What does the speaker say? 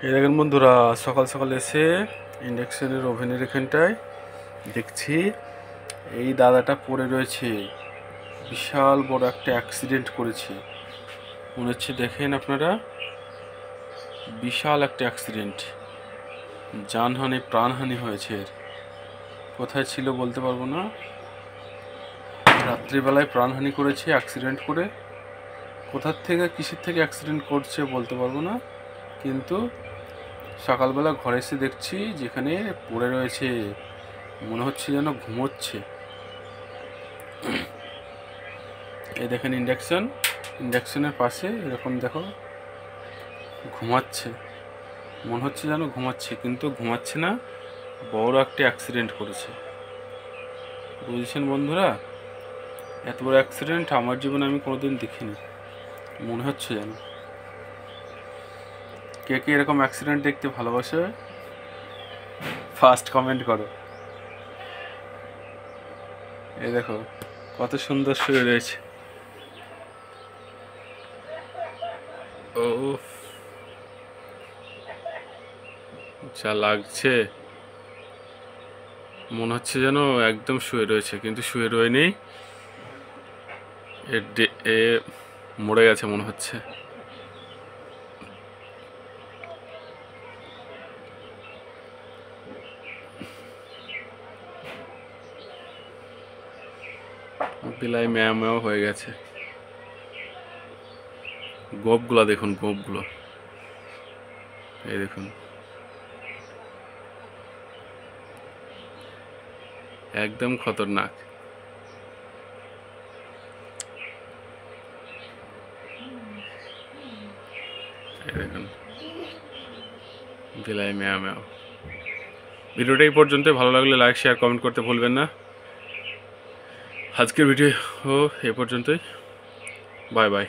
এই দেখেন বন্ধুরা, সকাল সকাল এসে ইন্ডাকশনের ওভেনের এখানটায় দেখছি এই দাদাটা পড়ে রয়েছে। বিশাল বড় একটা অ্যাক্সিডেন্ট করেছে মনে হচ্ছে। দেখেন আপনারা, বিশাল একটা অ্যাক্সিডেন্ট, জানহানি প্রাণহানি হয়েছে এর। কোথায় ছিল বলতে পারবো না, রাত্রিবেলায় প্রাণহানি করেছে অ্যাক্সিডেন্ট করে। কোথার থেকে কিসের থেকে অ্যাক্সিডেন্ট করছে বলতে পারবো না, কিন্তু সকালবেলা ঘরে এসে দেখছি যেখানে পড়ে রয়েছে, মনে হচ্ছে যেন ঘুমোচ্ছে। এই দেখেন ইন্ডাকশনের পাশে এরকম দেখো ঘুমাচ্ছে, মনে হচ্ছে যেন ঘুমাচ্ছে, কিন্তু ঘুমাচ্ছে না, বড় একটা অ্যাক্সিডেন্ট করেছে। বুঝছেন বন্ধুরা, এত বড় অ্যাক্সিডেন্ট আমার জীবনে আমি কোনোদিন দেখিনি। মনে হচ্ছে যেন, কে কে এরকম অ্যাক্সিডেন্ট দেখতে ভালোবাসে ফার্স্ট কমেন্ট করো। এই দেখো কত সুন্দর শুয়ে রয়েছে। ও যা লাগছে, মনে হচ্ছে যেন একদম শুয়ে রয়েছে, কিন্তু শুয়ে রয়েনি, এ মরে গেছে মনে হচ্ছে। বিলাই ম্যাও ম্যাও হয়ে গেছে। গোপগুলো দেখুন, গোপগুলো এই দেখুন, একদম খতরনাক। এই দেখুন বিলাই ম্যাও ম্যাও। ভিডিওটা এই পর্যন্ত, ভালো লাগলে লাইক শেয়ার কমেন্ট করতে ভুলবেন না। আজকের ভিডিও এ পর্যন্তই, বাই বাই।